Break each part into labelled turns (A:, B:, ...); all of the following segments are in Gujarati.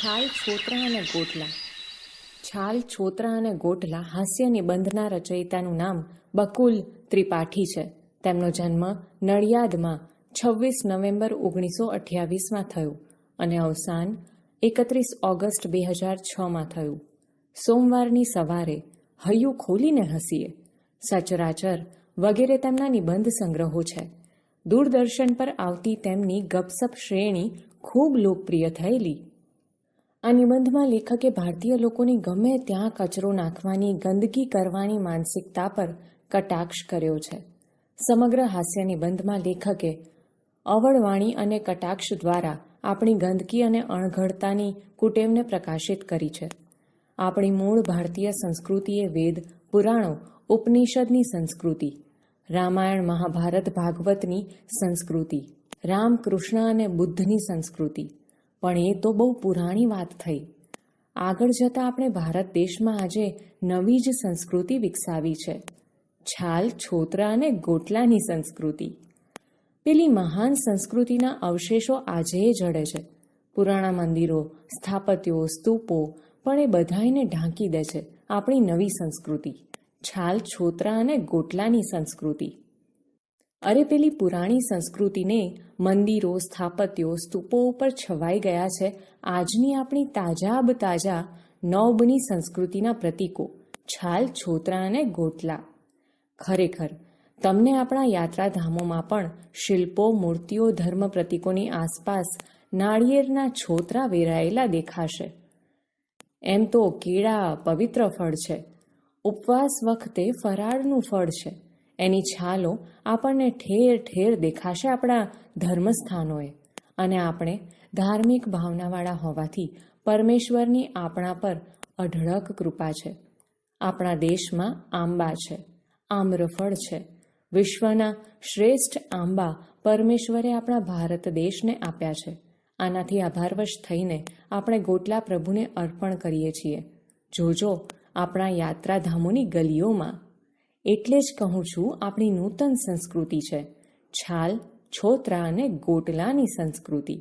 A: છાલ, છોતરા અને ગોટલા. છાલ, છોતરા અને ગોટલા હાસ્ય નિબંધના રચયિતાનું નામ બકુલ ત્રિપાઠી છે. તેમનો જન્મ નડિયાદમાં 26 નવેમ્બર 1928માં થયો અને અવસાન 31 ઓગસ્ટ 2006માં થયું. સોમવારની સવારે, હૈયું ખોલીને હસીએ, સચરાચર વગેરે તેમના નિબંધ સંગ્રહો છે. દૂરદર્શન પર આવતી તેમની ગપસપ શ્રેણી ખૂબ લોકપ્રિય થયેલી. આ નિબંધમાં લેખકે ભારતીય લોકોની ગમે ત્યાં કચરો નાખવાની, ગંદકી કરવાની માનસિકતા પર કટાક્ષ કર્યો છે. સમગ્ર હાસ્ય નિબંધમાં લેખકે અવળવાણી અને કટાક્ષ દ્વારા આપણી ગંદકી અને અણઘડતાની કુટેવને પ્રકાશિત કરી છે. આપણી મૂળ ભારતીય સંસ્કૃતિએ વેદ, પુરાણો, ઉપનિષદની સંસ્કૃતિ, રામાયણ, મહાભારત, ભાગવતની સંસ્કૃતિ, રામ, કૃષ્ણ અને બુદ્ધની સંસ્કૃતિ. પણ એ તો બહુ પુરાણી વાત થઈ. આગળ જતાં આપણે ભારત દેશમાં આજે નવી જ સંસ્કૃતિ વિકસાવી છે, છાલ, છોતરા અને ગોટલાની સંસ્કૃતિ. પેલી મહાન સંસ્કૃતિના અવશેષો આજેય જડે છે. પુરાણા મંદિરો, સ્થાપત્યો, સ્તૂપો, પણ એ બધાયને ઢાંકી દે છે આપણી નવી સંસ્કૃતિ, છાલ, છોતરા અને ગોટલાની સંસ્કૃતિ. અરે પેલી પુરાણી સંસ્કૃતિને મંદિરો, સ્થાપત્યો, સ્તૂપો ઉપર છવાઈ ગયા છે આજની આપણી તાજા નવબની સંસ્કૃતિના પ્રતીકો, છાલ, છોતરા અને ગોટલા. ખરેખર તમને આપણા યાત્રાધામોમાં પણ શિલ્પો, મૂર્તિઓ, ધર્મ પ્રતીકોની આસપાસ નાળિયેરના છોતરા વેરાયેલા દેખાશે. એમ તો કેળા પવિત્ર ફળ છે, ઉપવાસ વખતે ફરાળનું ફળ છે. એની છાલો આપણને ઠેર ઠેર દેખાશે આપણા ધર્મસ્થાનોએ. અને આપણે ધાર્મિક ભાવનાવાળા હોવાથી પરમેશ્વરની આપણા પર અઢળક કૃપા છે. આપણા દેશમાં આંબા છે, આમ્રફળ છે. વિશ્વના શ્રેષ્ઠ આંબા પરમેશ્વરે આપણા ભારત દેશને આપ્યા છે. આનાથી આભારવશ થઈને આપણે ગોટલા પ્રભુને અર્પણ કરીએ છીએ. જોજો આપણા યાત્રાધામોની ગલીઓમાં. એટલે જ કહું છું, આપણી નૂતન સંસ્કૃતિ છે છાલ, છોતરા અને ગોટલાની સંસ્કૃતિ.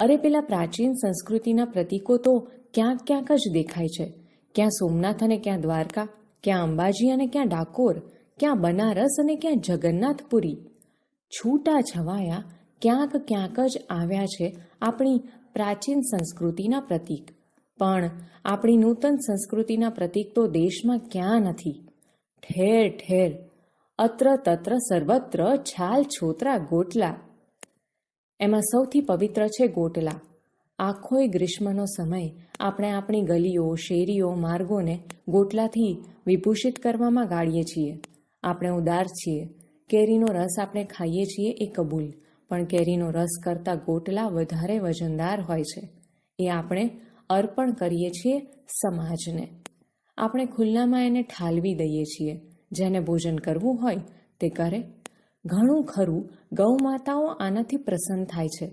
A: અરે પેલા પ્રાચીન સંસ્કૃતિના પ્રતીકો તો ક્યાંક ક્યાંક જ દેખાય છે. ક્યાં સોમનાથ અને ક્યાં દ્વારકા, ક્યાં અંબાજી અને ક્યાં ડાકોર, ક્યાં બનારસ અને ક્યાં જગન્નાથપુરી. છૂટા છવાયા ક્યાંક ક્યાંક જ આવ્યા છે આપણી પ્રાચીન સંસ્કૃતિના પ્રતીક. પણ આપણી નૂતન સંસ્કૃતિના પ્રતીક તો દેશમાં ક્યાં નથી. ઠેર ઠેર, અત્ર તત્ર સર્વત્ર છાલ, છોતરા, ગોટલા. એમાં સૌથી પવિત્ર છે ગોટલા. આખોય ગ્રીષ્મનો સમય આપણે આપણી ગલીઓ, શેરીઓ, માર્ગોને ગોટલાથી વિભૂષિત કરવામાં ગાળીએ છીએ. આપણે ઉદાર છીએ. કેરીનો રસ આપણે ખાઈએ છીએ એ કબૂલ, પણ કેરીનો રસ કરતાં ગોટલા વધારે વજનદાર હોય છે. એ આપણે અર્પણ કરીએ છીએ સમાજને. આપણે ખુલ્લામાં એને ઠાલવી દઈએ છીએ. જેને ભોજન કરવું હોય તે કરે. ઘણું ખરું ગૌ માતાઓ આનાથી પ્રસન્ન થાય છે.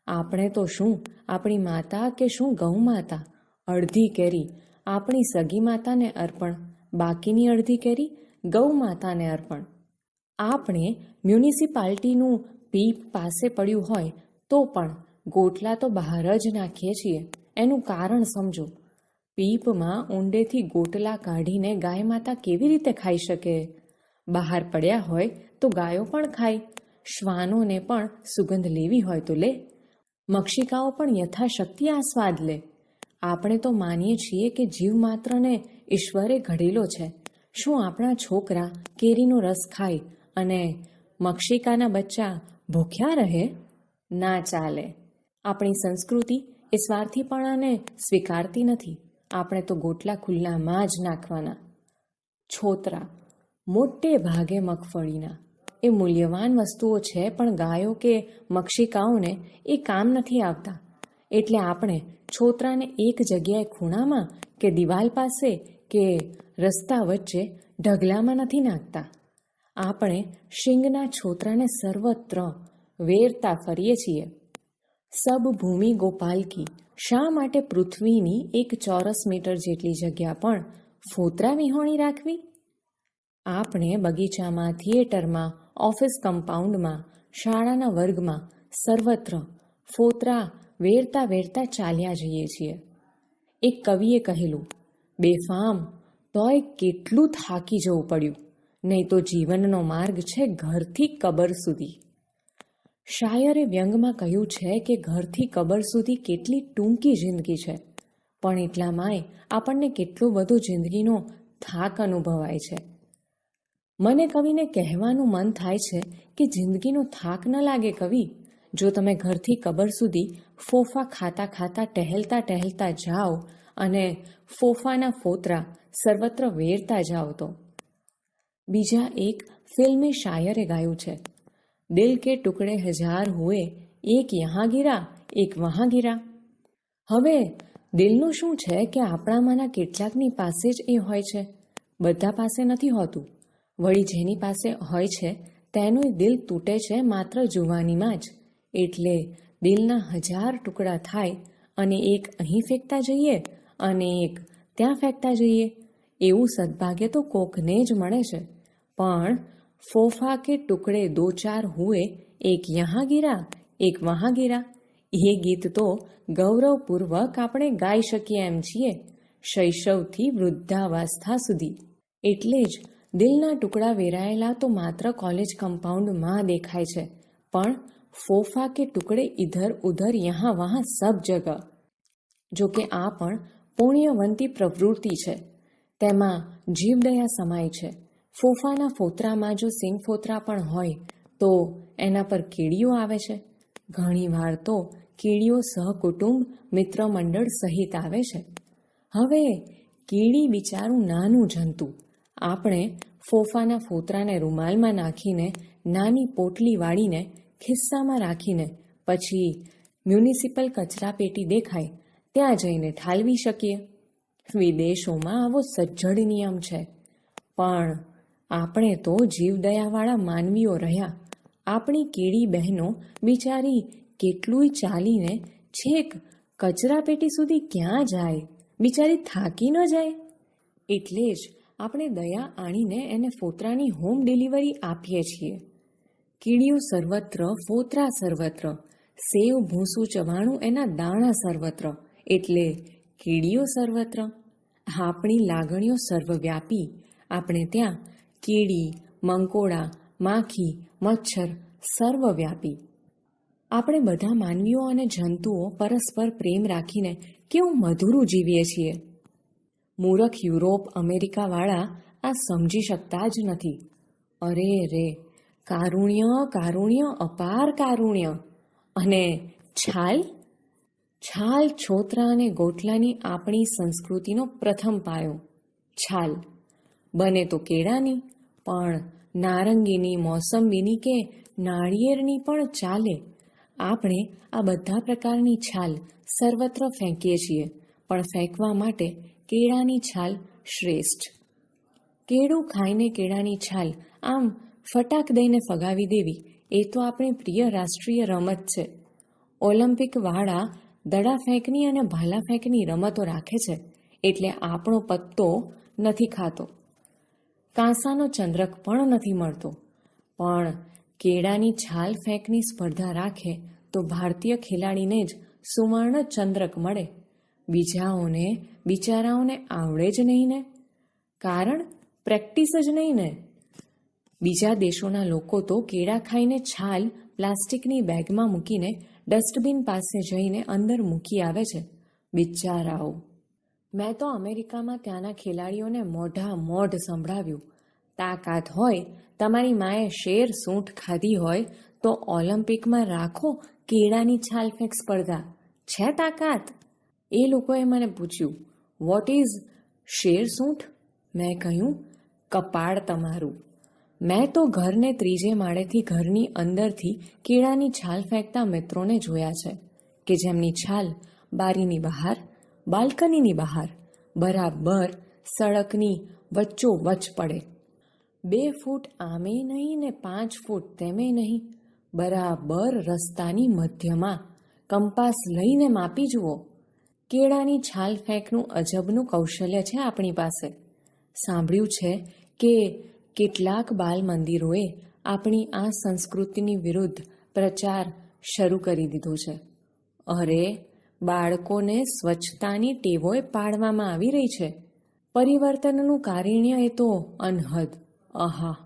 A: આપણે તો શું આપણી માતા કે શું ગૌ માતા, અડધી કેરી આપણી સગી માતાને અર્પણ, બાકીની અડધી કેરી ગૌ માતાને અર્પણ. આપણે મ્યુનિસિપાલિટીનું પીપ પાસે પડ્યું હોય તો પણ ગોટલા તો બહાર જ નાખીએ છીએ. એનું કારણ સમજો. પીપમાં ઊંડેથી ગોટલા કાઢીને ગાય માતા કેવી રીતે ખાઈ શકે? બહાર પડ્યા હોય તો ગાયો પણ ખાય. શ્વાનોને પણ સુગંધ લેવી હોય તો લે. મક્ષિકાઓ પણ યથાશક્તિ આ સ્વાદ લે. આપણે તો માનીએ છીએ કે જીવ માત્રને ઈશ્વરે ઘડેલો છે. શું આપણા છોકરા કેરીનો રસ ખાય અને મક્ષિકાના બચ્ચા ભૂખ્યા રહે? ના ચાલે. આપણી સંસ્કૃતિ એ સ્વાર્થીપણાને સ્વીકારતી નથી. આપણે તો ગોટલા ખુલ્લામાં જ નાખવાના. છોતરા મોટે ભાગે મગફળીના. એ મૂલ્યવાન વસ્તુઓ છે, પણ ગાયો કે મક્ષિકાઓને એ કામ નથી આવતા. એટલે આપણે છોતરાને એક જગ્યાએ ખૂણામાં કે દિવાલ પાસે કે રસ્તા વચ્ચે ઢગલામાં નથી નાખતા. આપણે શીંગના છોતરાને સર્વત્ર વેરતા ફરીએ છીએ. સબ ભૂમિ ગોપાલ કી. શા માટે પૃથ્વીની 1 ચોરસ મીટર જેટલી જગ્યા પણ ફોતરા વિહોણી રાખવી? આપણે બગીચામાં, થિયેટરમાં, ઓફિસ કમ્પાઉન્ડમાં, શાળાના વર્ગમાં સર્વત્ર ફોતરા વેરતા વેરતા ચાલ્યા જઈએ છીએ. એક કવિએ કહેલું, બેફામ તોય કેટલું થાકી જવું પડ્યું, નહીં તો જીવનનો માર્ગ છે ઘરથી કબર સુધી. શાયરે વ્યંગમાં કહ્યું છે કે ઘરથી કબર સુધી કેટલી ટૂંકી જિંદગી છે, પણ એટલામાંય આપણને કેટલો બધો જિંદગીનો થાક અનુભવાય છે. મને કવિને કહેવાનું મન થાય છે કે જિંદગીનો થાક ન લાગે કવિ, જો તમે ઘરથી કબર સુધી ફોફા ખાતા ખાતા ટહેલતા ટહેલતા જાઓ અને ફોફાના ફોતરા સર્વત્ર વેરતા જાઓ તો. બીજા એક ફિલ્મી શાયરે ગાયું છે, દિલ કે ટુકડે હજાર હુએ, એક યહાં ગિરા એક વહાં ગિરા. હવે દિલનું શું છે કે આપણામાંના કેટલાકની પાસે જ એ હોય છે, બધા પાસે નથી હોતું. વળી જેની પાસે હોય છે તેનું દિલ તૂટે છે માત્ર જુવાનીમાં જ. એટલે દિલના 1000 ટુકડા થાય અને એક અહીં ફેંકતા જઈએ અને એક ત્યાં ફેંકતા જઈએ, એવું સદભાગ્ય તો કોકને જ મળે છે. પણ ફોફા કે ટુકડે દો ચાર હુએ, એક યહાં ગિરા એક વહાં ગિરા, એ ગીત તો ગૌરવપૂર્વક આપણે ગાઈ શકીએ એમ છીએ, શૈશવથી વૃદ્ધાવસ્થા સુધી. એટલે જ દિલના ટુકડા વેરાયેલા તો માત્ર કોલેજ કમ્પાઉન્ડમાં દેખાય છે, પણ ફોફા કે ટુકડે ઇધર ઉધર યહાં વહાં સબ જગહ. જોકે આ પણ પુણ્યવંતી પ્રવૃત્તિ છે, તેમાં જીવદયા સમાય છે. ફોફાના ફોતરામાં જો સિંગ ફોતરા પણ હોય તો એના પર કીડીઓ આવે છે. ઘણીવાર તો કીડીઓ સહકુટુંબ મિત્ર મંડળ સહિત આવે છે. હવે કીડી બિચારું નાનું જંતુ, આપણે ફોફાના ફોતરાને રૂમાલમાં નાખીને નાની પોટલી વાળીને ખિસ્સામાં રાખીને પછી મ્યુનિસિપલ કચરાપેટી દેખાય ત્યાં જઈને ઠાલવી શકીએ. વિદેશોમાં આવો સજ્જડ નિયમ છે, પણ આપણે તો જીવદયાવાળા માનવીઓ રહ્યા. આપણી કીડી બહેનો બિચારી કેટલુંય ચાલીને છેક કચરાપેટી સુધી ક્યાં જાય, બિચારી થાકી ન જાય. એટલે જ આપણે દયા આણીને એને ફોતરાની હોમ ડિલિવરી આપીએ છીએ. કીડીઓ સર્વત્ર, ફોતરા સર્વત્ર, સેવ ભૂસું ચવાણું એના દાણા સર્વત્ર, એટલે કીડીઓ સર્વત્ર. આપણી લાગણીઓ સર્વવ્યાપી. આપણે ત્યાં કીડી, મંકોડા, માખી, મચ્છર સર્વવ્યાપી. આપણે બધા માનવીઓ અને જંતુઓ પરસ્પર પ્રેમ રાખીને કેવું મધુરું જીવીએ છીએ. મૂરખ યુરોપ અમેરિકાવાળા આ સમજી શકતા જ નથી. અરે રે, કારુણ્ય કારુણ્ય અપાર કારુણ્ય. અને છાલ છાલ છોતરા અને ગોટલાની આપણી સંસ્કૃતિનો પ્રથમ પાયો. છાલ બને તો કેળાની, પણ નારંગીની, મોસંબીની કે નાળિયેરની પણ ચાલે. આપણે આ બધા પ્રકારની છાલ સર્વત્ર ફેંકીએ છીએ, પણ ફેંકવા માટે કેળાની છાલ શ્રેષ્ઠ. કેળું ખાઈને કેળાની છાલ આમ ફટાક દઈને ફગાવી દેવી એ તો આપણી પ્રિય રાષ્ટ્રીય રમત છે. ઓલિમ્પિકવાળા દડા ફેંકની અને ભાલા ફેંકની રમતો રાખે છે, એટલે આપણો પત્તો નથી ખાતો, કાંસાનો ચંદ્રક પણ નથી મળતો. પણ કેળાની છાલ ફેંકની સ્પર્ધા રાખે તો ભારતીય ખેલાડીને જ સુવર્ણ ચંદ્રક મળે. બીજાઓને બિચારાઓને આવડે જ નહીં ને, કારણ પ્રેક્ટિસ જ નહીં ને. બીજા દેશોના લોકો તો કેળા ખાઈને છાલ પ્લાસ્ટિકની બેગમાં મૂકીને ડસ્ટબિન પાસે જઈને અંદર મૂકી આવે છે, બિચારાઓ. મેં તો અમેરિકામાં ત્યાંના ખેલાડીઓને મોઢ સંભળાવ્યું, તાકાત હોય, તમારી માએ શેર સૂંઠ ખાધી હોય તો ઓલિમ્પિકમાં રાખો કેળાની છાલ ફેંક સ્પર્ધા, છે તાકાત? એ લોકોએ મને પૂછ્યું, વોટ ઇઝ શેર સૂંઠ? મેં કહ્યું, કપાળ તમારું. મેં તો ઘરને ત્રીજે માળેથી ઘરની અંદરથી કેળાની છાલ ફેંકતા મિત્રોને જોયા છે કે જેમની છાલ બારીની બહાર, બાલ્કનીની બહાર, બરાબર સડકની વચ્ચોવચ્ચ પડે. 2 ફૂટ આમે નહીં ને 5 ફૂટ તેમે નહીં, બરાબર રસ્તાની મધ્યમાં. કંપાસ લઈને માપી જુઓ. કેળાની છાલ ફેંકનું અજબનું કૌશલ્ય છે આપણી પાસે. સાંભળ્યું છે કે કેટલાક બાલ મંદિરોએ આપણી આ સંસ્કૃતિની વિરુદ્ધ પ્રચાર શરૂ કરી દીધો છે. અરે, બાળકોને સ્વચ્છતાની ટેવોય પાડવામાં આવી રહી છે. પરિવર્તનનું કારિણ્ય એ તો અનહદ. આહા!